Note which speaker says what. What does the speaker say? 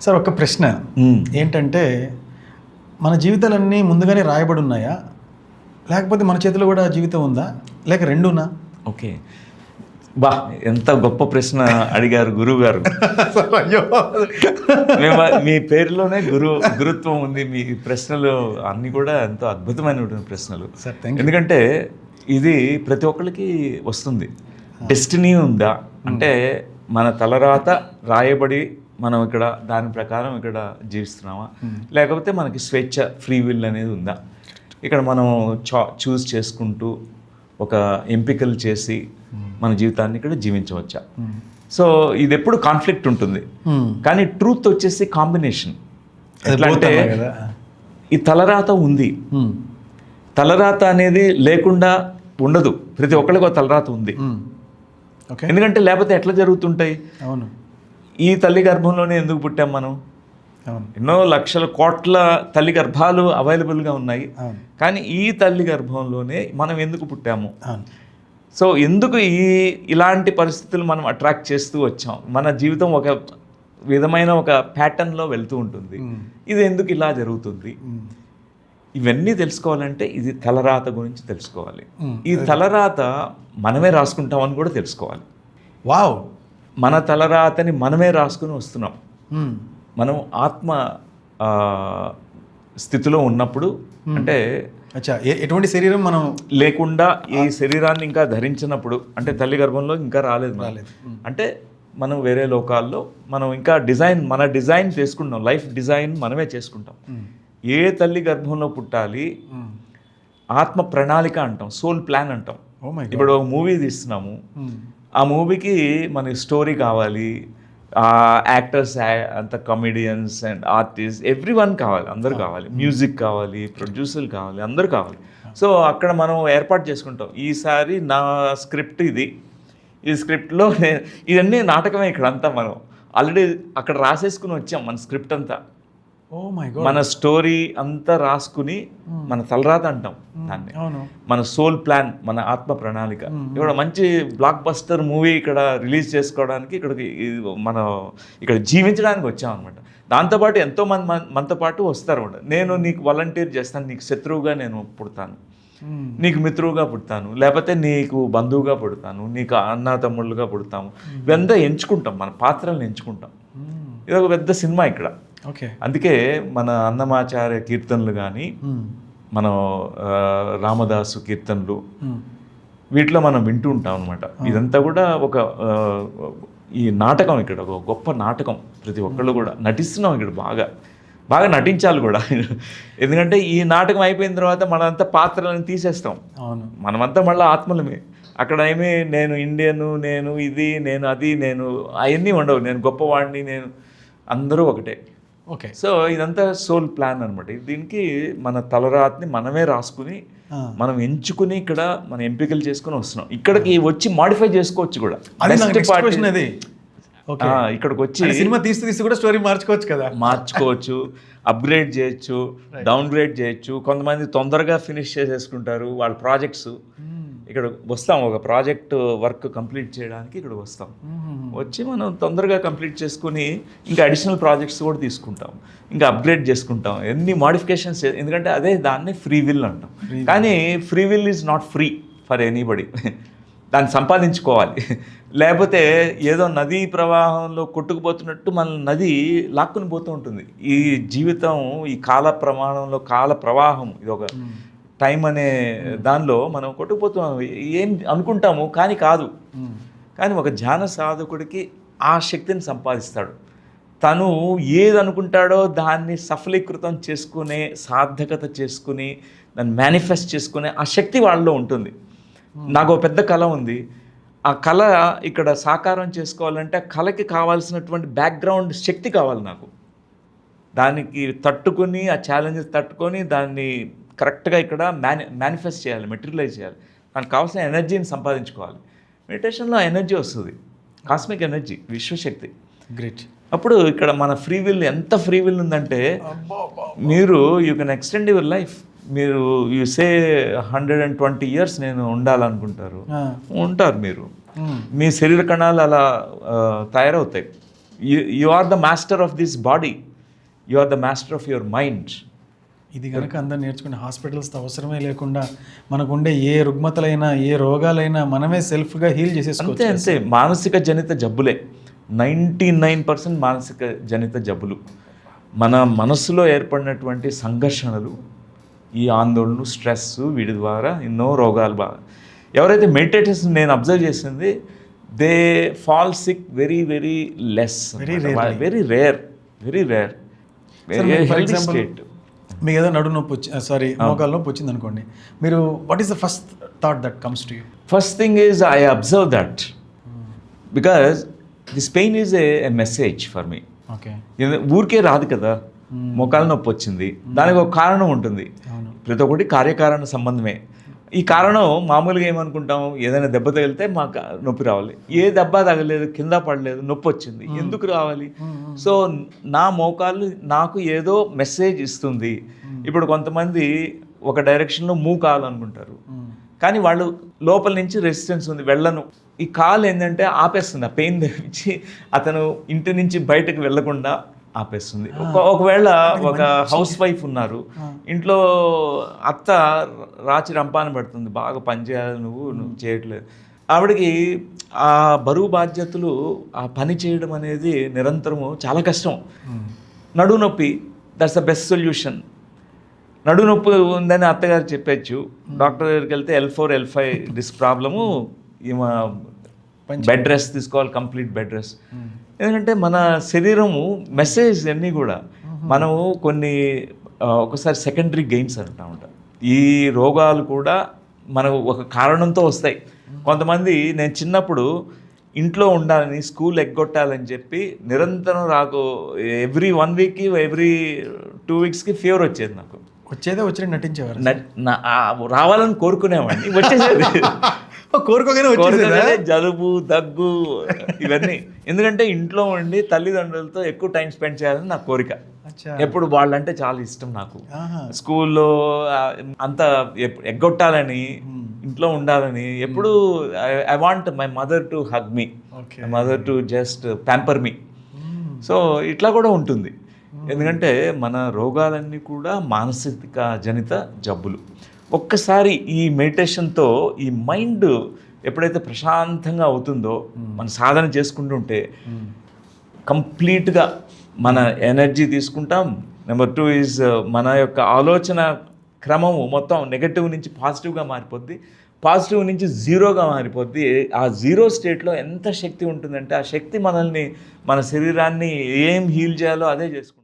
Speaker 1: Sir ఒక ప్రశ్న ఏంటంటే, మన జీవితాలన్నీ ముందుగానే రాయబడి ఉన్నాయా, లేకపోతే మన చేతిలో కూడా జీవితం ఉందా, లేక రెండునా?
Speaker 2: ఓకే, బా ఎంత గొప్ప ప్రశ్న అడిగారు గురువు గారు. మీ పేరులోనే గురుత్వం ఉంది. మీ ప్రశ్నలు అన్నీ కూడా ఎంతో అద్భుతమైనటువంటి ప్రశ్నలు. ఎందుకంటే ఇది ప్రతి ఒక్కరికి వస్తుంది. డెస్టినీ ఉందా అంటే మన తలరాత రాయబడి మనం ఇక్కడ దాని ప్రకారం ఇక్కడ జీవిస్తున్నామా, లేకపోతే మనకి స్వేచ్ఛ, ఫ్రీ విల్ అనేది ఉందా? ఇక్కడ మనం చూస్ చేసుకుంటూ ఒక ఎంపికలు చేసి మన జీవితాన్ని ఇక్కడ జీవించవచ్చా? సో ఇది ఎప్పుడు కాన్ఫ్లిక్ట్ ఉంటుంది. కానీ ట్రూత్ వచ్చేసి కాంబినేషన్. ఎట్లా అంటే ఈ తలరాత ఉంది, తలరాత అనేది లేకుండా ఉండదు. ప్రతి ఒక్కరికి ఒక తలరాత ఉంది. ఎందుకంటే లేకపోతే ఎట్లా జరుగుతుంటాయి?
Speaker 1: అవును,
Speaker 2: ఈ తల్లి గర్భంలోనే ఎందుకు పుట్టాం మనం? ఎన్నో లక్షల కోట్ల తల్లి గర్భాలు అవైలబుల్గా ఉన్నాయి, కానీ ఈ తల్లి గర్భంలోనే మనం ఎందుకు పుట్టాము? సో ఎందుకు ఇలాంటి పరిస్థితులు మనం అట్రాక్ట్ చేస్తూ వచ్చాం? మన జీవితం ఒక విధమైన ఒక ప్యాటర్న్లో వెళ్తూ ఉంటుంది. ఇది ఎందుకు ఇలా జరుగుతుంది? ఇవన్నీ తెలుసుకోవాలంటే ఇది తలరాత గురించి తెలుసుకోవాలి. ఈ తలరాత మనమే రాసుకుంటామని కూడా తెలుసుకోవాలి.
Speaker 1: వావ్,
Speaker 2: మన తలరాతని మనమే రాసుకుని వస్తున్నాం. మనం ఆత్మ స్థితిలో ఉన్నప్పుడు, అంటే
Speaker 1: ఎటువంటి శరీరం మనం
Speaker 2: లేకుండా ఈ శరీరాన్ని ఇంకా ధరించినప్పుడు, అంటే తల్లి గర్భంలో ఇంకా రాలేదు, అంటే మనం వేరే లోకాల్లో మనం ఇంకా మన డిజైన్ చేసుకుంటాం. లైఫ్ డిజైన్ మనమే చేసుకుంటాం. ఏ తల్లి గర్భంలో పుట్టాలి, ఆత్మ ప్రణాళిక అంటాం, సోల్ ప్లాన్ అంటాం. ఇప్పుడు మూవీ తీస్తున్నాము, ఆ మూవీకి మనకి స్టోరీ కావాలి, యాక్టర్స్ అంత కమెడియన్స్ అండ్ ఆర్టిస్ట్ ఎవ్రీవన్ కావాలి, అందరూ కావాలి, మ్యూజిక్ కావాలి, ప్రొడ్యూసర్లు కావాలి, అందరూ కావాలి. సో అక్కడ మనం ఏర్పాటు చేసుకుంటాం. ఈసారి నా స్క్రిప్ట్ ఇది, ఈ స్క్రిప్ట్లో ఇవన్నీ నాటకమే. ఇక్కడ అంతా మనం ఆల్రెడీ అక్కడ రాసేసుకుని వచ్చాం మన స్క్రిప్ట్ అంతా. మన స్టోరీ అంతా రాసుకుని మన తలరాత అంటాం దాన్ని. మన సోల్ ప్లాన్, మన ఆత్మ ప్రణాళిక. ఇక్కడ మంచి బ్లాక్ బస్టర్ మూవీ ఇక్కడ రిలీజ్ చేసుకోవడానికి మనం ఇక్కడ జీవించడానికి వచ్చాం అనమాట. దాంతోపాటు ఎంతోమంది మనతో పాటు వస్తారు అనమాట. నేను నీకు వాలంటీర్ చేస్తాను, నీకు శత్రువుగా నేను పుడతాను, నీకు మిత్రువుగా పుడతాను, లేకపోతే నీకు బంధువుగా పుడతాను, నీకు అన్న తమ్ముళ్ళుగా పుడతాము. ఇవంతా ఎంచుకుంటాం, మన పాత్రలను ఎంచుకుంటాం. ఇది ఒక పెద్ద సినిమా ఇక్కడ. అందుకే మన అన్నమాచార్య కీర్తనలు కానీ, మనం రామదాసు కీర్తనలు, వీటిలో మనం వింటూ ఉంటాం అనమాట. ఇదంతా కూడా ఒక ఈ నాటకం, ఇక్కడ ఒక గొప్ప నాటకం. ప్రతి ఒక్కళ్ళు కూడా నటిస్తున్నాం ఇక్కడ, బాగా నటించాలి కూడా. ఎందుకంటే ఈ నాటకం అయిపోయిన తర్వాత మనంతా పాత్రలను తీసేస్తాం. మనమంతా మళ్ళీ ఆత్మలమే. అక్కడ ఏమీ నేను ఇండియను, నేను ఇది, నేను అది, నేను అవన్నీ ఉండవు. నేను గొప్పవాడిని, నేను అందరూ ఒకటే. సో ఇదంతా సోల్ ప్లాన్ అనమాట. దీనికి మన తలరాతని మనమే రాసుకుని మనం ఎంచుకుని ఇక్కడ మనం ఎంపికలు చేసుకుని వస్తున్నాం. ఇక్కడికి వచ్చి మాడిఫై చేసుకోవచ్చు కూడా. ఇక్కడికి వచ్చి
Speaker 1: సినిమా తీసి కూడా స్టోరీ మార్చుకోవచ్చు,
Speaker 2: అప్గ్రేడ్ చేయొచ్చు, డౌన్ గ్రేడ్ చేయొచ్చు. కొంతమంది తొందరగా ఫినిష్ చేసేసుకుంటారు వాళ్ళ ప్రాజెక్ట్స్. ఇక్కడ వస్తాం, ఒక ప్రాజెక్ట్ వర్క్ కంప్లీట్ చేయడానికి ఇక్కడ వస్తాం. వచ్చి మనం తొందరగా కంప్లీట్ చేసుకుని ఇంకా అడిషనల్ ప్రాజెక్ట్స్ కూడా తీసుకుంటాం, ఇంకా అప్గ్రేడ్ చేసుకుంటాం, ఎన్ని మాడిఫికేషన్స్. ఎందుకంటే అదే దాన్ని ఫ్రీ విల్ అంటాం. కానీ free will is not free for anybody. దాన్ని సంపాదించుకోవాలి. లేకపోతే ఏదో నదీ ప్రవాహంలో కొట్టుకుపోతున్నట్టు మన నది లాక్కుని పోతూ ఉంటుంది. ఈ జీవితం, ఈ కాల ప్రమాణంలో కాల ప్రవాహం, ఇది ఒక టైం అనే దానిలో మనం కొట్టుకుపోతున్నాం. ఏం అనుకుంటాము కానీ కాదు. కానీ ఒక ధ్యాన సాధకుడికి ఆ శక్తిని సంపాదిస్తాడు. తను ఏది అనుకుంటాడో దాన్ని సఫలీకృతం చేసుకునే, సార్థకత చేసుకుని, దాన్ని మేనిఫెస్ట్ చేసుకునే ఆ శక్తి వాళ్ళలో ఉంటుంది. నాకు ఒక పెద్ద కళ ఉంది, ఆ కళ ఇక్కడ సాకారం చేసుకోవాలంటే ఆ కళకి కావాల్సినటువంటి బ్యాక్గ్రౌండ్ శక్తి కావాలి నాకు. దానికి తట్టుకుని, ఆ ఛాలెంజెస్ తట్టుకొని దాన్ని కరెక్ట్గా ఇక్కడ మేనిఫెస్ట్ చేయాలి, మెటీరియలైజ్ చేయాలి. దానికి కావాల్సిన ఎనర్జీని సంపాదించుకోవాలి. మెడిటేషన్లో ఎనర్జీ వస్తుంది, కాస్మిక్ ఎనర్జీ, విశ్వశక్తి.
Speaker 1: గ్రేట్.
Speaker 2: అప్పుడు ఇక్కడ మన ఫ్రీ విల్, ఎంత ఫ్రీ విల్ ఉందంటే మీరు you can extend your life. మీరు యూ సే 120 years నేను ఉండాలనుకుంటారు, ఉంటారు. మీరు మీ శరీర కణాలు అలా తయారవుతాయి. You are the master of this body, you are the master of your mind.
Speaker 1: ఇది కనుక అందరు నేర్చుకుని హాస్పిటల్స్తో అవసరమే లేకుండా మనకుండే ఏ రుగ్మతలైనా ఏ రోగాలైనా మనమే సెల్ఫ్గా హీల్ చేసేసుకోవచ్చు.
Speaker 2: అంతే మానసిక జనిత జబ్బులే 99% మానసిక జనిత జబ్బులు. మన మనస్సులో ఏర్పడినటువంటి సంఘర్షణలు, ఈ ఆందోళనలు, స్ట్రెస్, వీటి ద్వారా ఎన్నో రోగాలు ఎవరైతే మెడిటేటర్స్ నేను అబ్జర్వ్ చేసింది, they fall sick very very less, very rare
Speaker 1: for example మీకు ఏదో నడు నొప్పి వచ్చి మోకాలు నొప్పి వచ్చింది అనుకోండి, మీరు what is the first thought that comes to you?
Speaker 2: First thing is I observe that because this pain is a message for me.
Speaker 1: Okay,
Speaker 2: ఊరికే రాదు కదా, మోకాలు నొప్పి వచ్చింది, దానికి ఒక కారణం ఉంటుంది. ప్రతి ఒక్కటి కార్యకారణ సంబంధమే. ఈ కారణం మామూలుగా ఏమనుకుంటాం, ఏదైనా దెబ్బ తగిలితే మాకు నొప్పి రావాలి. ఏ దెబ్బ తగలేదు, కింద పడలేదు, నొప్పి వచ్చింది, ఎందుకు రావాలి? సో నా మోకాలు నాకు ఏదో మెసేజ్ ఇస్తుంది. ఇప్పుడు కొంతమంది ఒక డైరెక్షన్లో మూవ్ కావాలనుకుంటారు, కానీ వాళ్ళు లోపల నుంచి రెసిస్టెన్స్ ఉంది, వెళ్ళను. ఈ కాలు ఏంటంటే ఆపేస్తుంది, ఆ పెయిన్ తెచ్చి అతను ఇంటి నుంచి బయటకు వెళ్ళకుండా ఆపేస్తుంది. ఒకవేళ ఒక హౌస్ వైఫ్ ఉన్నారు, ఇంట్లో అత్త రాచి రంపాన పెడుతుంది, బాగా పనిచేయాలి, నువ్వు చేయట్లేదు. ఆవిడకి ఆ బరువు బాధ్యతలు, ఆ పని చేయడం అనేది నిరంతరము చాలా కష్టం. నడుము నొప్పి, దట్స్ ద బెస్ట్ సొల్యూషన్. నడుము నొప్పి ఉందని అత్తగారు చెప్పచ్చు, డాక్టర్ దగ్గరికి వెళ్తే L4 L5 disc problem, bed rest తీసుకోవాలి, కంప్లీట్ బెడ్ రెస్ట్. ఎందుకంటే మన శరీరము మెసేజ్ అన్నీ కూడా మనము కొన్ని ఒకసారి సెకండరీ గెయిన్స్ అంటూ ఉంటాం. ఈ రోగాలు కూడా మనకు ఒక కారణంతో వస్తాయి. కొంతమంది నేను చిన్నప్పుడు ఇంట్లో ఉండాలని, స్కూల్ ఎగ్గొట్టాలని చెప్పి నిరంతరం ఎవ్రీ 1 వీక్కి ఎవ్రీ 2 వీక్స్కి ఫీవర్ వచ్చేది. నాకు
Speaker 1: వచ్చి నటించేవారు,
Speaker 2: రావాలని కోరుకునేవాడిని, వచ్చేసేది.
Speaker 1: కోరుకోగానే
Speaker 2: జలుబు, దగ్గు, ఇవన్నీ. ఎందుకంటే ఇంట్లో ఉండి తల్లిదండ్రులతో ఎక్కువ టైం స్పెండ్ చేయాలని నా కోరిక. ఎప్పుడు వాళ్ళంటే చాలా ఇష్టం నాకు. స్కూల్లో అంతా ఎగ్గొట్టాలని, ఇంట్లో ఉండాలని ఎప్పుడు I want my mother to hug me, my mother to just pamper me. So ఇట్లా కూడా ఉంటుంది. ఎందుకంటే మన రోగాలన్నీ కూడా మానసిక జనిత జబ్బులు. ఒక్కసారి ఈ మెడిటేషన్తో ఈ మైండ్ ఎప్పుడైతే ప్రశాంతంగా అవుతుందో, మన సాధన చేసుకుంటుంటే కంప్లీట్గా మన ఎనర్జీ తీసుకుంటాం. నెంబర్ 2 ఈజ్ మన యొక్క ఆలోచన క్రమము మొత్తం నెగటివ్ నుంచి పాజిటివ్గా మారిపోద్ది, పాజిటివ్ నుంచి జీరోగా మారిపోద్ది. ఆ జీరో స్టేట్లో ఎంత శక్తి ఉంటుందంటే, ఆ శక్తి మనల్ని, మన శరీరాన్ని ఏం హీల్ చేయాలో అదే చేసుకుంటాం.